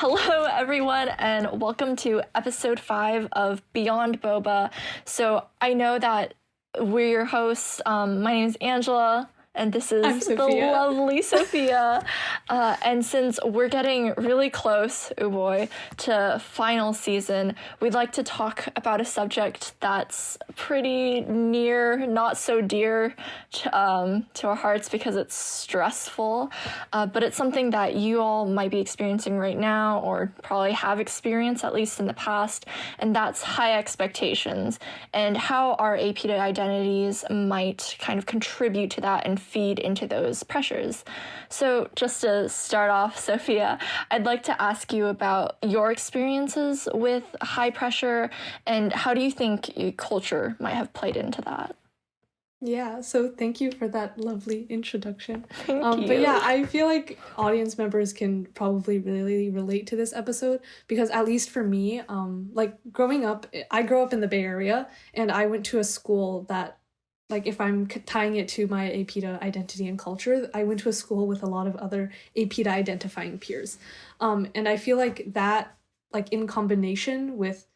Hello, everyone, and welcome to episode 5 of Beyond Boba. So I know that we're your hosts. My name is Angela, and this I'm is the Sophia. lovely Sophia. And since we're getting really close, oh boy, to final season, we'd like to talk about a subject that's pretty near, not so dear to our hearts because it's stressful, but it's something that you all might be experiencing right now or probably have experienced at least in the past, and that's high expectations and how our APIDA identities might kind of contribute to that and feed into those pressures. So just to start off, Sophia, I'd like to ask you about your experiences with high pressure and how do you think your culture might have played into that? Yeah, so thank you for that lovely introduction. Thank you. But yeah, I feel like audience members can probably really relate to this episode because at least for me, like growing up, I grew up in the Bay Area and I went to a school that, like if I'm tying it to my APIDA identity and culture, I went to a school with a lot of other APIDA identifying peers. And I feel like that, like in combination with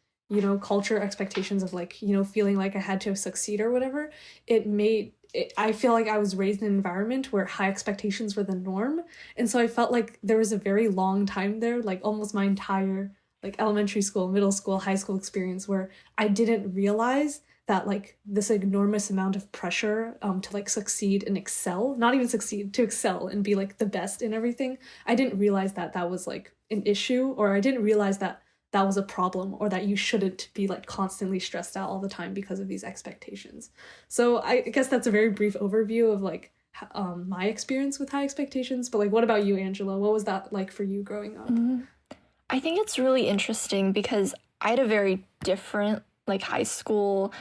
culture expectations of like, feeling like I had to succeed or whatever, I feel like I was raised in an environment where high expectations were the norm. And so I felt like there was a very long time there, like almost my entire like elementary school, middle school, high school experience where I didn't realize that like this enormous amount of pressure to like succeed and excel, not even succeed, to excel and be like the best in everything. I didn't realize that that was like an issue, or I didn't realize that that was a problem, or that you shouldn't be like constantly stressed out all the time because of these expectations. So I guess that's a very brief overview of like my experience with high expectations. But like, what about you, Angela? What was that like for you growing up? I think it's really interesting because I had a very different like high school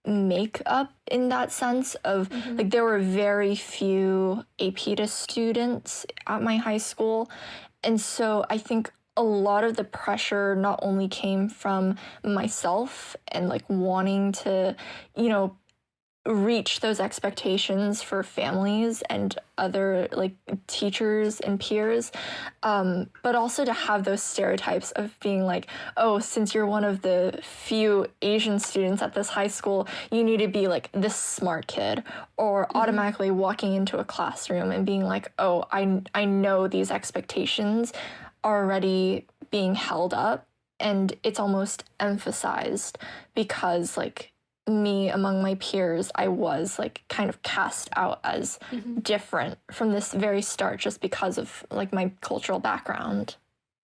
makeup in that sense of like there were very few APIDA students at my high school. And so I think a lot of the pressure not only came from myself and like wanting to, reach those expectations for families and other like teachers and peers, but also to have those stereotypes of being like, oh, since you're one of the few Asian students at this high school, you need to be like this smart kid, or automatically walking into a classroom and being like, oh, I know these expectations are already being held up, and it's almost emphasized because like me among my peers, I was like kind of cast out as different from this very start just because of like my cultural background.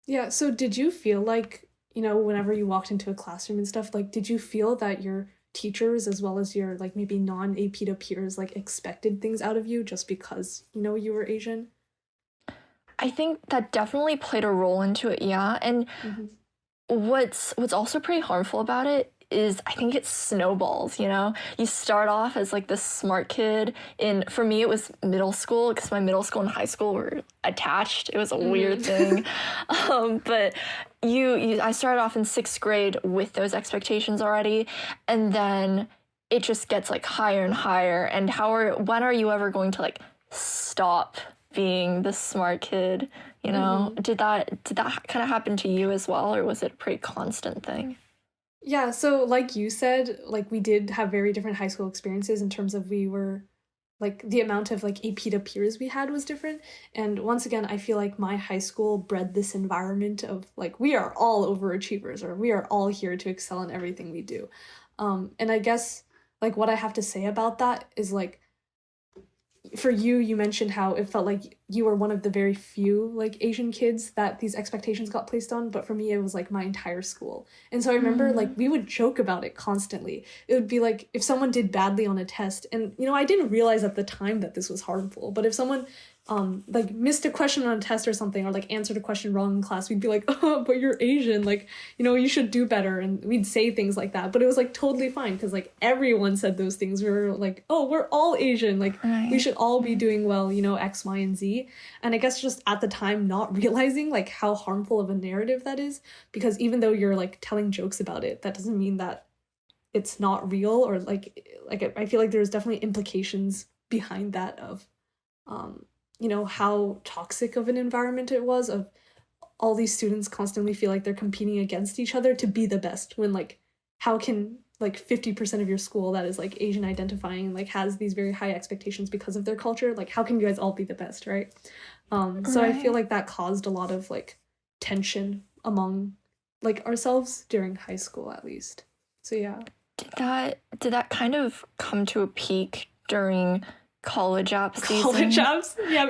Yeah, so did you feel like, whenever you walked into a classroom and stuff, like did you feel that your teachers as well as your like maybe non-APIDA peers like expected things out of you just because, you were Asian? I think that definitely played a role into it, yeah. And what's also pretty harmful about it is I think it snowballs, You start off as like this smart kid for me it was middle school because my middle school and high school were attached. It was a weird thing. But I started off in 6th grade with those expectations already, and then it just gets like higher and higher. And when are you ever going to like stop being the smart kid? Did that kind of happen to you as well, or was it a pretty constant thing? Yeah, so like you said, like we did have very different high school experiences in terms of we were like the amount of like APIDA peers we had was different. And once again, I feel like my high school bred this environment of like we are all overachievers, or we are all here to excel in everything we do. And I guess like what I have to say about that is like for you mentioned how it felt like you were one of the very few like Asian kids that these expectations got placed on, but for me it was like my entire school. And so I remember like we would joke about it constantly. It would be like if someone did badly on a test, and I didn't realize at the time that this was harmful, but if someone like missed a question on a test or something, or like answered a question wrong in class, we'd be like, oh, but you're Asian, like, you should do better. And we'd say things like that, but it was like totally fine because like everyone said those things. We were like, oh, we're all Asian, like we should all be doing well, X, Y, and Z. And I guess just at the time not realizing like how harmful of a narrative that is, because even though you're like telling jokes about it, that doesn't mean that it's not real, or like I feel like there's definitely implications behind that of how toxic of an environment it was, of all these students constantly feel like they're competing against each other to be the best, when like how can like 50% of your school that is like Asian identifying, like has these very high expectations because of their culture, like how can you guys all be the best, right? So I feel like that caused a lot of like tension among like ourselves during high school, at least. So yeah. Did that kind of come to a peak during college app season? College apps? Yeah,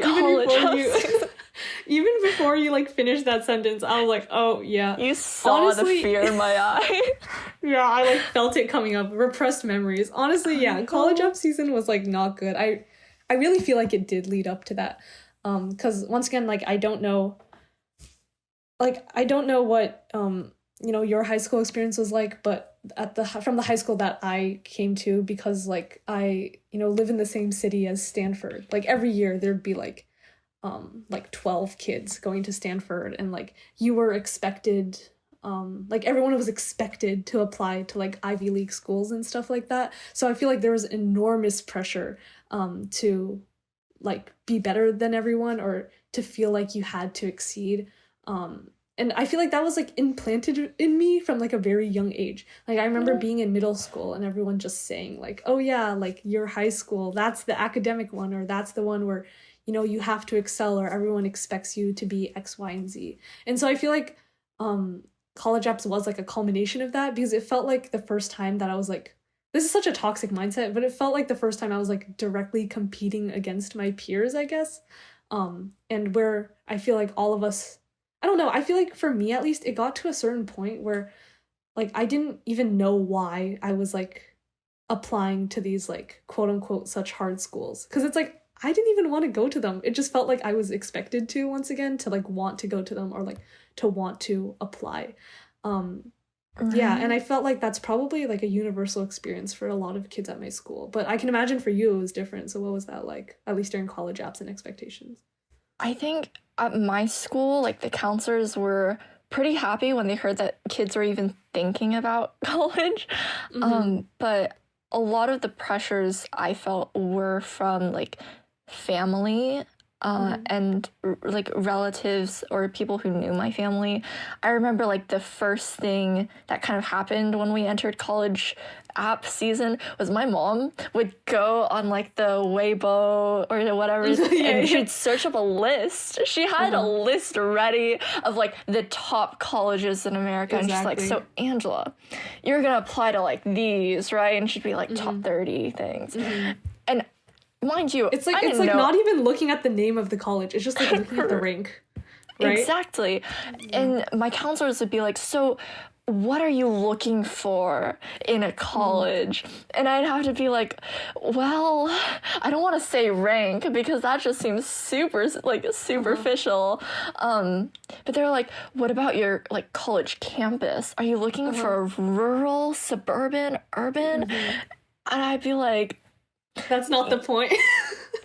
even before you like finished that sentence, I was like, oh yeah. You saw honestly, the fear in my eye. Yeah, I like felt it coming up. Repressed memories. Honestly, yeah, college app season was like not good. I really feel like it did lead up to that. Because once again, like I don't know what your high school experience was like, but from the high school that I came to, because like I live in the same city as Stanford, like every year there'd be like 12 kids going to Stanford, and like you were expected, like everyone was expected to apply to like Ivy League schools and stuff like that. So I feel like there was enormous pressure to like be better than everyone, or to feel like you had to exceed. And I feel like that was like implanted in me from like a very young age. Like I remember being in middle school and everyone just saying like, oh yeah, like your high school, that's the academic one, or that's the one where, you have to excel, or everyone expects you to be X, Y, and Z. And so I feel like college apps was like a culmination of that, because it felt like the first time that I was like, this is such a toxic mindset, but it felt like the first time I was like directly competing against my peers, I guess. And where I feel like all of us, I don't know, I feel like for me at least, it got to a certain point where like I didn't even know why I was like applying to these like quote unquote such hard schools. Because it's like, I didn't even want to go to them. It just felt like I was expected to, once again, to like want to go to them, or like to want to apply. Yeah, and I felt like that's probably like a universal experience for a lot of kids at my school. But I can imagine for you it was different. So what was that like, at least during college apps and expectations? I think at my school, like the counselors were pretty happy when they heard that kids were even thinking about college. But a lot of the pressures I felt were from like family and like relatives or people who knew my family. I remember like the first thing that kind of happened when we entered college app season was my mom would go on like the Weibo or whatever and she'd search up a list. She had a list ready of like the top colleges in America. And she's like, so Angela, you're gonna apply to like these, right? And she'd be like top 30 things. And mind you, it's like not even looking at the name of the college. It's just like looking at the rank, right? Exactly. And my counselors would be like, so what are you looking for in a college? And I'd have to be like, well, I don't want to say rank because that just seems super like superficial. But they're like, what about your like college campus? Are you looking for rural, suburban, urban? And I'd be like, that's not the point.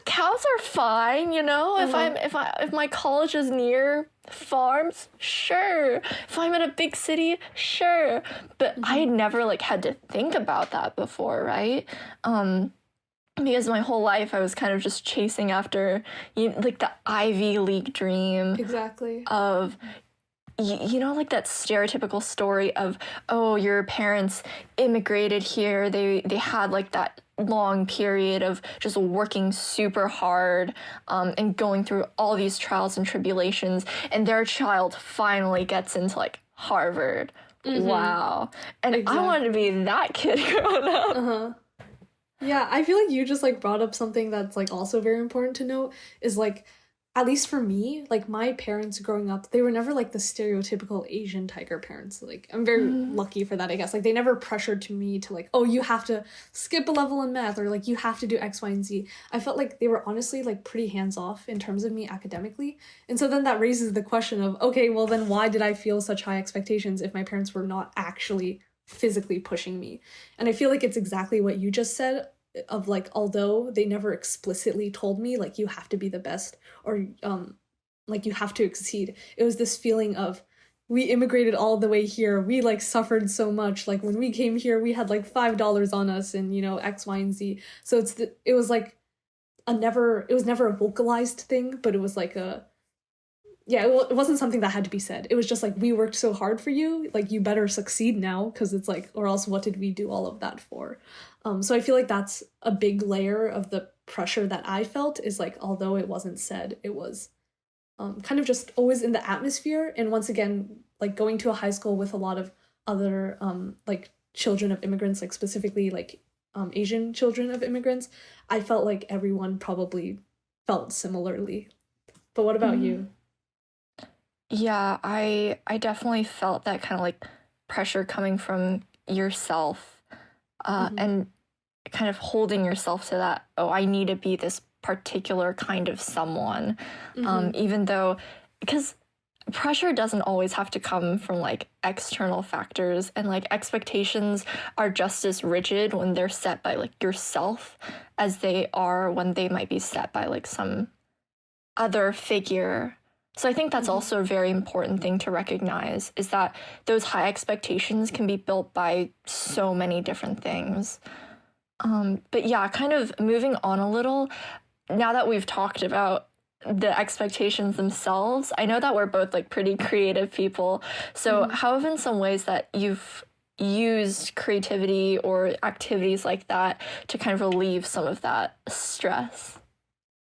Cows are fine, if my college is near farms, sure. If I'm in a big city, sure. But I had never like had to think about that before, right? Because my whole life I was kind of just chasing after like the Ivy League dream. Exactly. Of like that stereotypical story of, oh, your parents immigrated here. They had like that long period of just working super hard and going through all these trials and tribulations, and their child finally gets into like Harvard. Wow. And I wanted to be that kid growing up. Yeah, I feel like you just like brought up something that's like also very important to note, is like, at least for me, like my parents growing up, they were never like the stereotypical Asian tiger parents. Like I'm very lucky for that, I guess. Like they never pressured to me to like, oh, you have to skip a level in math, or like you have to do X, Y, and Z. I felt like they were honestly like pretty hands off in terms of me academically. And so then that raises the question of, okay, well then why did I feel such high expectations if my parents were not actually physically pushing me? And I feel like it's exactly what you just said, of like, although they never explicitly told me like you have to be the best, or like you have to exceed, it was this feeling of, we immigrated all the way here, we like suffered so much, like when we came here we had like $5 on us and X, Y, and Z. So it was never a vocalized thing, but it was like yeah, it wasn't something that had to be said. It was just like, we worked so hard for you, like you better succeed now, because it's like, or else what did we do all of that for? So I feel like that's a big layer of the pressure that I felt, is like, although it wasn't said, it was kind of just always in the atmosphere. And once again, like going to a high school with a lot of other like children of immigrants, like specifically like Asian children of immigrants, I felt like everyone probably felt similarly. But what about you? Yeah, I definitely felt that kind of like pressure coming from yourself, and kind of holding yourself to that, oh, I need to be this particular kind of someone. Even though, because pressure doesn't always have to come from like external factors, and like expectations are just as rigid when they're set by like yourself as they are when they might be set by like some other figure. So I think that's also a very important thing to recognize, is that those high expectations can be built by so many different things. But yeah, kind of moving on a little, now that we've talked about the expectations themselves, I know that we're both like pretty creative people. So how have been some ways that you've used creativity or activities like that to kind of relieve some of that stress?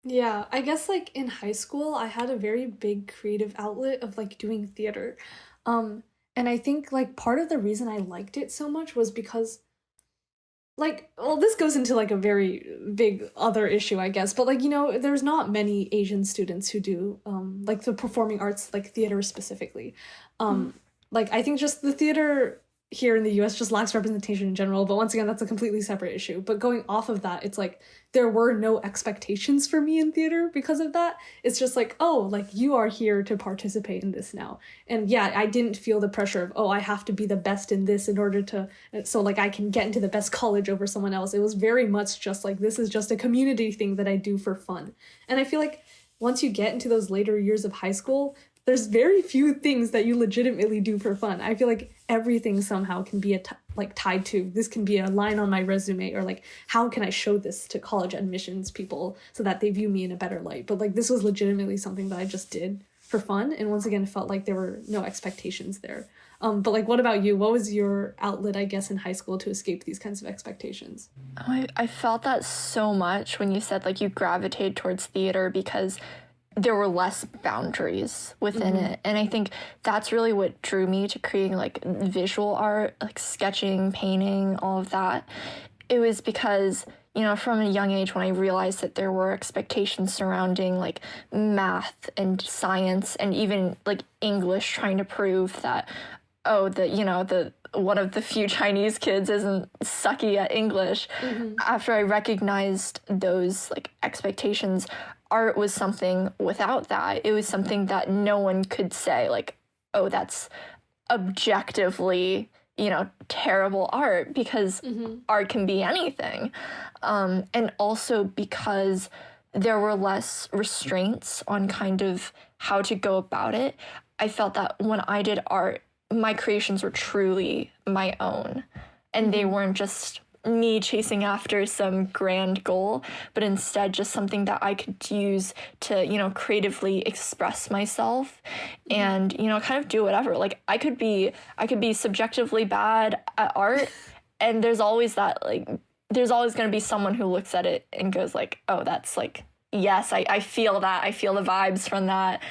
Yeah, I guess like in high school, I had a very big creative outlet of like doing theater. And I think like part of the reason I liked it so much was because like, well, this goes into like a very big other issue, I guess, but like, there's not many Asian students who do like the performing arts, like theater specifically. Like I think just the theater here in the US just lacks representation in general, but once again, that's a completely separate issue. But going off of that, it's like there were no expectations for me in theater because of that. It's just like, oh, like you are here to participate in this now. And yeah, I didn't feel the pressure of, oh, I have to be the best in this in order to, so like I can get into the best college over someone else. It was very much just like, this is just a community thing that I do for fun. And I feel like once you get into those later years of high school, there's very few things that you legitimately do for fun. I feel like everything somehow can be like tied to, this can be a line on my resume, or like how can I show this to college admissions people so that they view me in a better light. But like this was legitimately something that I just did for fun, and once again it felt like there were no expectations there. But like, what about you? What was your outlet, I guess, in high school to escape these kinds of expectations? I felt that so much when you said like you gravitated towards theater because there were less boundaries within it. And I think that's really what drew me to creating like visual art, like sketching, painting, all of that. It was because, from a young age when I realized that there were expectations surrounding like math and science and even like English, trying to prove that, oh, the one of the few Chinese kids isn't sucky at English. After I recognized those like expectations, art was something without that. It was something that no one could say like, oh, that's objectively, terrible art, because art can be anything. And also because there were less restraints on kind of how to go about it, I felt that when I did art, my creations were truly my own, and they weren't just me chasing after some grand goal, but instead just something that I could use to, creatively express myself and, kind of do whatever. Like I could be subjectively bad at art, and there's always that, like, there's always going to be someone who looks at it and goes like, oh, that's like, yes, I feel that. I feel the vibes from that.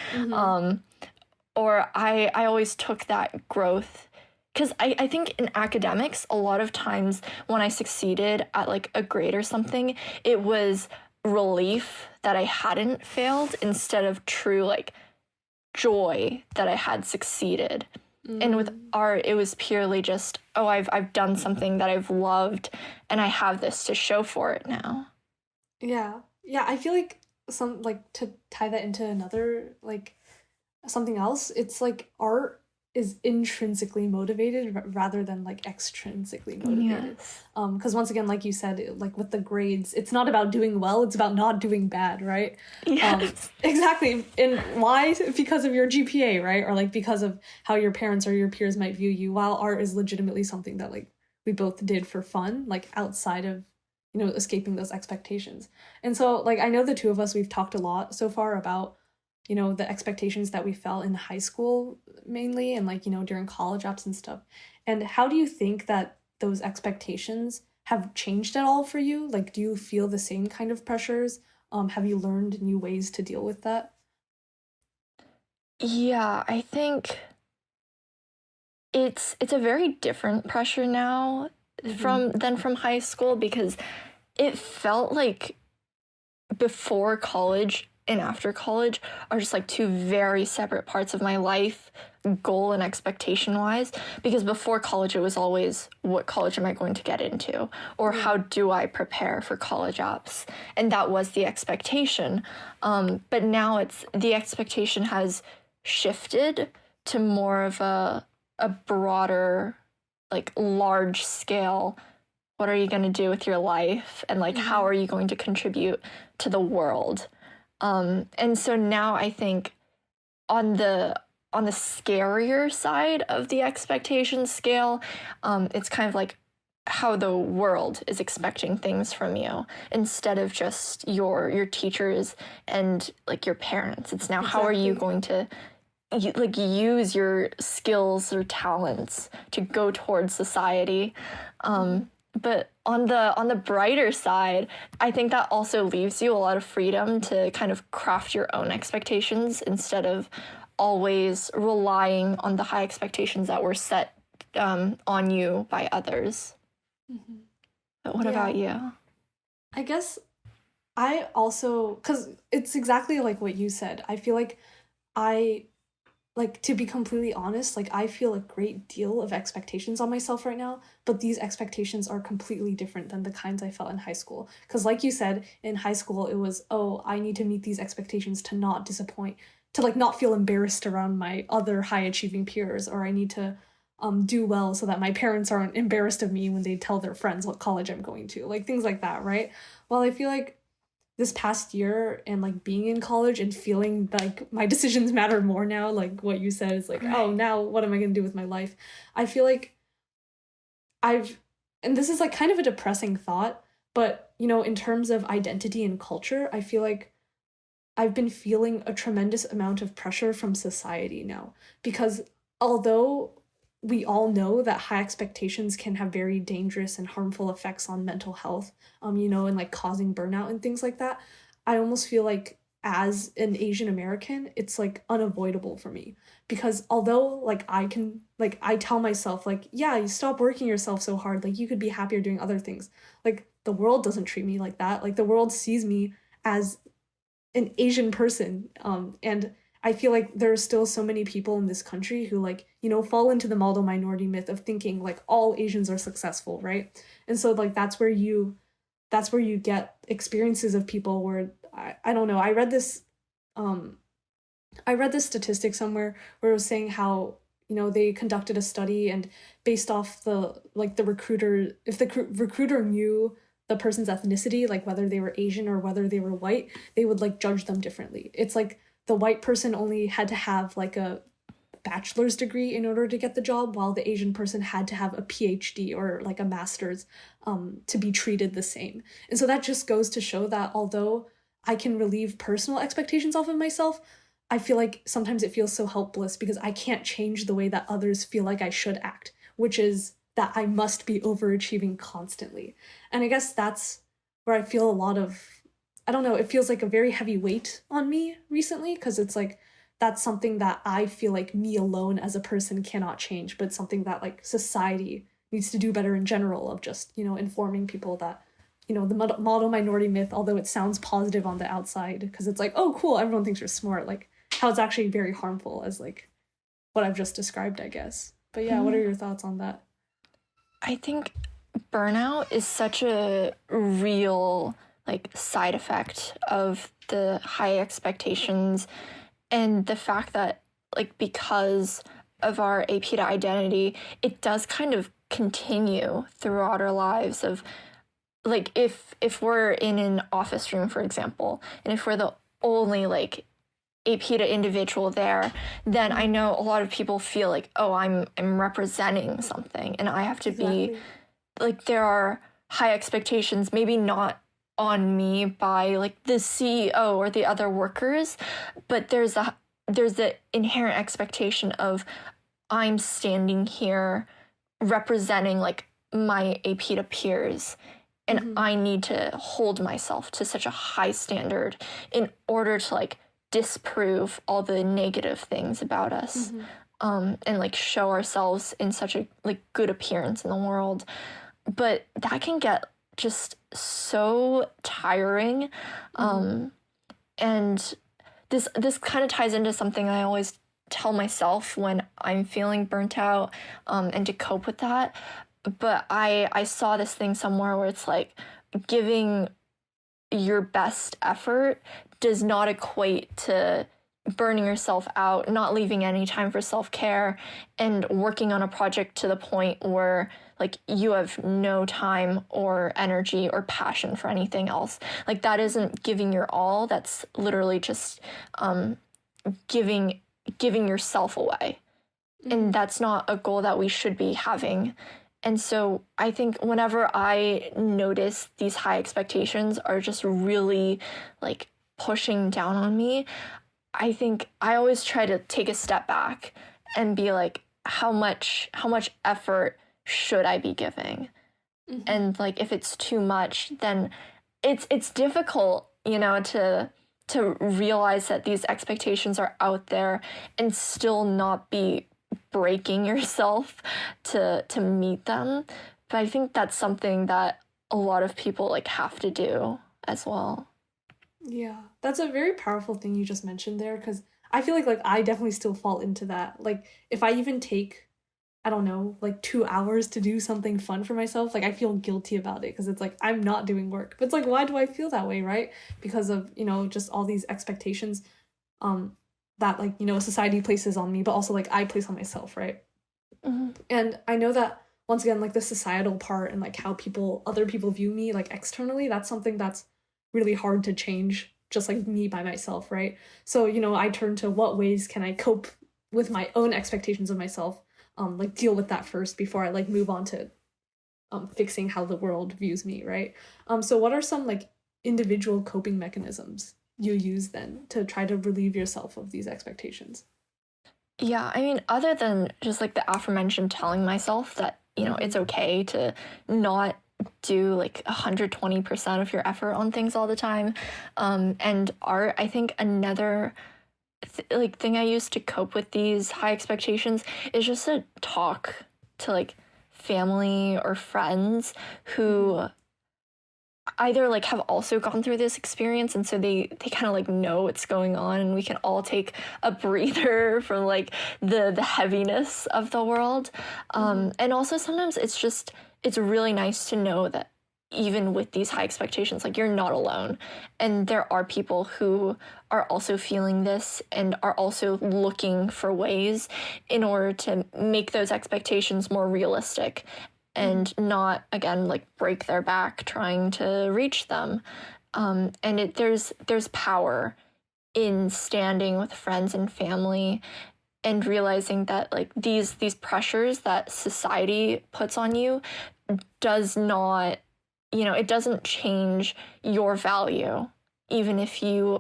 Or I always took that growth, because I think in academics, a lot of times when I succeeded at like a grade or something, it was relief that I hadn't failed instead of true like joy that I had succeeded. And with art, it was purely just, oh, I've done something that I've loved, and I have this to show for it now. Yeah. Yeah, I feel like to tie that into another, like, something else, it's like art is intrinsically motivated rather than like extrinsically motivated. Yes. Because once again, like you said, like with the grades, it's not about doing well, it's about not doing bad, right? Yes. Exactly. And why? Because of your GPA, right? Or like because of how your parents or your peers might view you, while art is legitimately something that like we both did for fun, like outside of, escaping those expectations. And so like I know the two of us, we've talked a lot so far about the expectations that we felt in high school mainly, and like, during college apps and stuff. And how do you think that those expectations have changed at all for you? Like, do you feel the same kind of pressures? Have you learned new ways to deal with that? Yeah, I think it's a very different pressure now Mm-hmm. from high school, because it felt like before college and after college are just like two very separate parts of my life, goal and expectation wise. Because before college, it was always, what college am I going to get into? Or Yeah. how do I prepare for college apps? And that was the expectation. But now the expectation has shifted to more of a broader, like large scale, what are you going to do with your life, and like how Mm-hmm. are you going to contribute to the world. And so now I think on the scarier side of the expectation scale, it's kind of like how the world is expecting things from you, instead of just your teachers and like your parents. It's now, how are you Exactly. going to like use your skills or talents to go towards society. Mm-hmm. But on the brighter side, I think that also leaves you a lot of freedom to kind of craft your own expectations, instead of always relying on the high expectations that were set on you by others. Mm-hmm. But what about Yeah. you? I guess I also, because it's exactly like what you said. I feel like I, like, to be completely honest, like, I feel a great deal of expectations on myself right now, but these expectations are completely different than the kinds I felt in high school. Because, like you said, in high school, it was, oh, I need to meet these expectations to not disappoint, to, like, not feel embarrassed around my other high achieving peers, or I need to do well so that my parents aren't embarrassed of me when they tell their friends what college I'm going to, like, things like that, right? Well, I feel like this past year and like being in college and feeling like my decisions matter more now, like what you said is like, oh, Right. now what am I going to do with my life? I feel like I've, and this is like kind of a depressing thought, but in terms of identity and culture, I feel like I've been feeling a tremendous amount of pressure from society now, because although we all know that high expectations can have very dangerous and harmful effects on mental health, and like causing burnout and things like that, I almost feel like as an Asian American, it's like unavoidable for me, because although like I tell myself like, yeah, you stop working yourself so hard, like you could be happier doing other things. Like the world doesn't treat me like that. Like the world sees me as an Asian person. And I feel like there are still so many people in this country who like, fall into the model minority myth of thinking like all Asians are successful, right? And so like that's where you get experiences of people where I don't know, um I read this statistic somewhere where it was saying how they conducted a study, and based off the recruiter, if the recruiter knew the person's ethnicity, like whether they were Asian or whether they were white, they would like judge them differently. It's like the white person only had to have like a bachelor's degree in order to get the job, while the Asian person had to have a PhD or like a master's to be treated the same. And so that just goes to show that although I can relieve personal expectations off of myself, I feel like sometimes it feels so helpless because I can't change the way that others feel like I should act, which is that I must be overachieving constantly. And I guess that's where I feel a lot of, I don't know, it feels like a very heavy weight on me recently, because it's like that's something that I feel like me alone as a person cannot change, but something that like society needs to do better in general, of just, informing people that, the model minority myth, although it sounds positive on the outside, because it's like, oh, cool, everyone thinks you're smart, like how it's actually very harmful as like what I've just described, I guess. But yeah, what are Mhm. your thoughts on that? I think burnout is such a real like side effect of the high expectations, and the fact that like because of our APIDA identity, it does kind of continue throughout our lives. Of like, if we're in an office room, for example, and if we're the only like APIDA individual there, then I Mm-hmm. know a lot of people feel like, oh, I'm representing something, and I have to be Exactly. like, there are high expectations, maybe not on me by like the CEO or the other workers, but there's the inherent expectation of I'm standing here representing like my APIDA peers, and I need to hold myself to such a high standard in order to like disprove all the negative things about us, and like show ourselves in such a like good appearance in the world. But that can get just so tiring. And this kind of ties into something I always tell myself when I'm feeling burnt out, and to cope with that. But I saw this thing somewhere where it's like giving your best effort does not equate to burning yourself out, not leaving any time for self-care, and working on a project to the point where like you have no time or energy or passion for anything else. Like that isn't giving your all. That's literally just giving yourself away. And that's not a goal that we should be having. And so I think whenever I notice these high expectations are just really like pushing down on me, I think I always try to take a step back and be like, how much effort should I be giving? And like if it's too much, then it's difficult, you know, to realize that these expectations are out there and still not be breaking yourself to meet them. But I think that's something that a lot of people like have to do as well. Yeah, that's a very powerful thing you just mentioned there, because I feel like I definitely still fall into that. Like if I even take, I don't know, like 2 hours to do something fun for myself, like I feel guilty about it because it's like I'm not doing work. But it's like, why do I feel that way, right? Because of, you know, just all these expectations that like, you know, society places on me, but also like I place on myself, right? And I know that once again, like the societal part and like how other people view me like externally, that's something that's really hard to change, just like me by myself, right? So, you know, I turn to what ways can I cope with my own expectations of myself, like deal with that first before I like move on to fixing how the world views me, right? So what are some like individual coping mechanisms you use then to try to relieve yourself of these expectations? Yeah, I mean, other than just like the aforementioned telling myself that, you know, it's okay to not do like 120% of your effort on things all the time. And art, I think another thing I use to cope with these high expectations is just to talk to like family or friends who either like have also gone through this experience, and so they kind of like know what's going on, and we can all take a breather from like the heaviness of the world. And also sometimes it's really nice to know that even with these high expectations, like you're not alone, and there are people who are also feeling this and are also looking for ways in order to make those expectations more realistic and not, again, like break their back trying to reach them. And there's power in standing with friends and family and realizing that like these pressures that society puts on you does not, you know, it doesn't change your value, even if you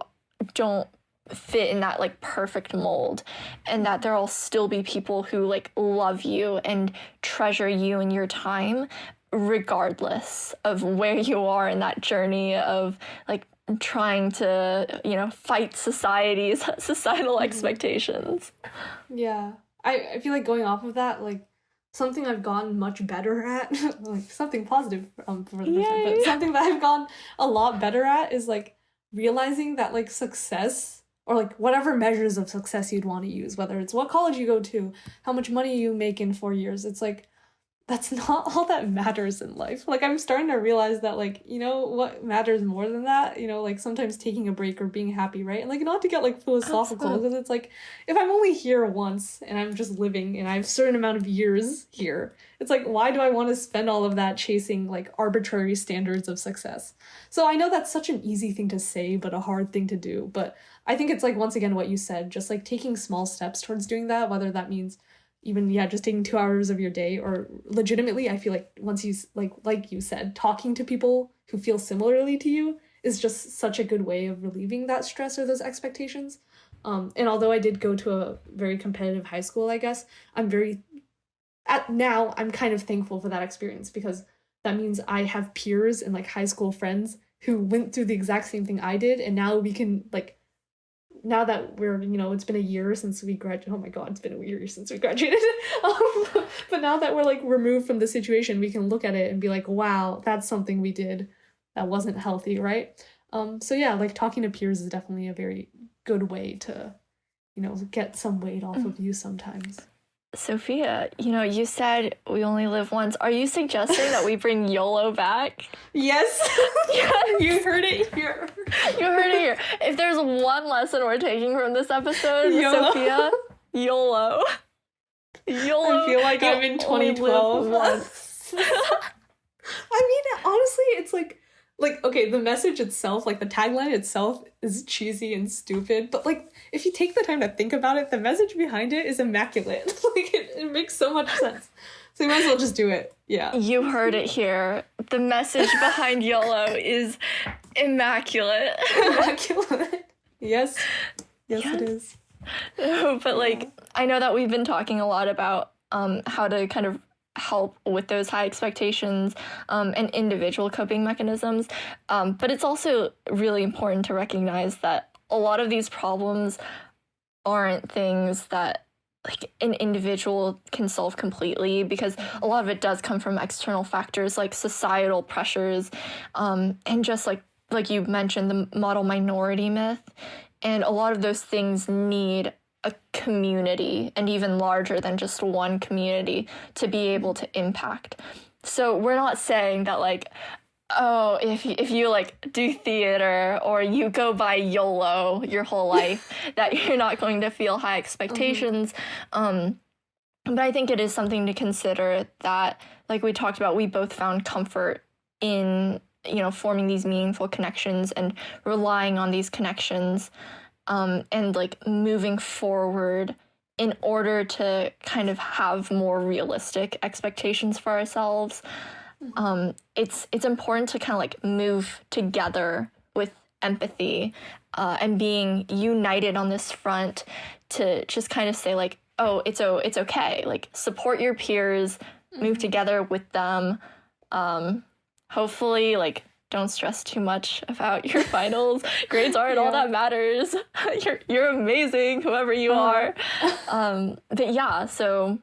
don't fit in that like perfect mold, and that there'll still be people who like love you and treasure you and your time regardless of where you are in that journey of like trying to, you know, fight societal expectations. Yeah, I feel like going off of that, like something I've gotten much better at, like something positive for the first time, but something that I've gotten a lot better at is like realizing that like success, or like whatever measures of success you'd want to use, whether it's what college you go to, how much money you make in 4 years, it's like that's not all that matters in life. Like I'm starting to realize that, like, you know what matters more than that, you know, like sometimes taking a break or being happy, right? And like not to get like philosophical, because it's like if I'm only here once and I'm just living and I have a certain amount of years here, it's like why do I want to spend all of that chasing like arbitrary standards of success? So I know that's such an easy thing to say but a hard thing to do, but I think it's like once again what you said, just like taking small steps towards doing that, whether that means, even just taking 2 hours of your day, or legitimately I feel like once you like you said, talking to people who feel similarly to you is just such a good way of relieving that stress or those expectations. And although I did go to a very competitive high school, I guess I'm kind of thankful for that experience, because that means I have peers and like high school friends who went through the exact same thing I did, and now we can like, now that we're, it's been a year since we graduated. Oh my God, it's been a year since we graduated. But now that we're like removed from the situation, we can look at it and be like, wow, that's something we did that wasn't healthy, right? So yeah, like talking to peers is definitely a very good way to, get some weight off of you sometimes. Sophia, you said we only live once. Are you suggesting that we bring YOLO back? Yes. Yes. You heard it here. You heard it here. If there's one lesson we're taking from this episode, YOLO. Sophia, YOLO. YOLO. I feel like I'm in 2012. Once. I mean, honestly, it's like, okay, the message itself, like the tagline itself is cheesy and stupid, but like, if you take the time to think about it, the message behind it is immaculate. Like, it makes so much sense. So you might as well just do it. Yeah. You heard it here. The message behind YOLO is immaculate. Immaculate. Yes. Yes, it is. But like, I know that we've been talking a lot about how to kind of help with those high expectations and individual coping mechanisms. But it's also really important to recognize that a lot of these problems aren't things that like an individual can solve completely, because a lot of it does come from external factors like societal pressures, and just like you mentioned, the model minority myth. And a lot of those things need a community, and even larger than just one community, to be able to impact. So we're not saying that like, oh, if you like do theater or you go by YOLO your whole life, that you're not going to feel high expectations. But I think it is something to consider that, like we talked about, we both found comfort in, forming these meaningful connections and relying on these connections, and like moving forward in order to kind of have more realistic expectations for ourselves. It's important to kind of like move together with empathy, and being united on this front to just kind of say like, oh, it's okay. Like, support your peers, move together with them. Hopefully, like, don't stress too much about your finals. Grades aren't all that matters. You're amazing, whoever you are. But yeah, so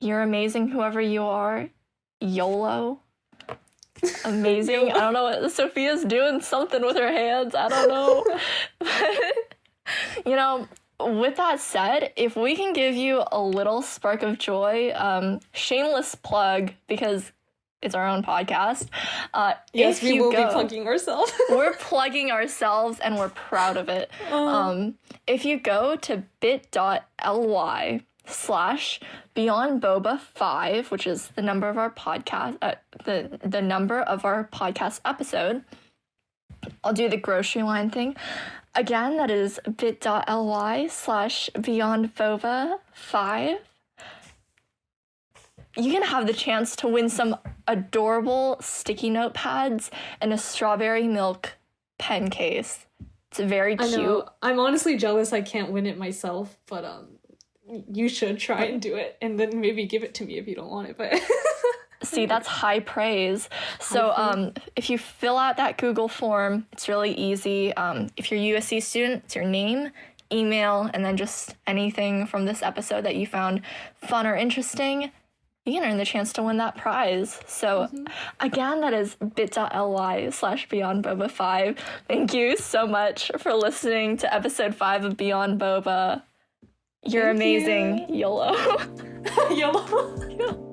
you're amazing, whoever you are. YOLO. Amazing. I don't know what Sophia's doing, something with her hands. I don't know. With that said, if we can give you a little spark of joy, shameless plug, because it's our own podcast. Yes, we will be plugging ourselves. We're plugging ourselves, and we're proud of it. If you go to bit.ly/Beyond Boba 5, which is the number of our podcast, the number of our podcast episode, I'll do the grocery line thing. Again, that is bit.ly/Beyond Boba 5. You can have the chance to win some adorable sticky note pads and a strawberry milk pen case. It's very cute. I know. I'm honestly jealous I can't win it myself, but you should try and do it, and then maybe give it to me if you don't want it. But see, that's high praise. So if you fill out that Google form, it's really easy. If you're a USC student, it's your name, email, and then just anything from this episode that you found fun or interesting. You can earn the chance to win that prize. So again, that is bit.ly/Beyond Boba 5. Thank you so much for listening to episode 5 of Beyond Boba. You're amazing. YOLO. YOLO.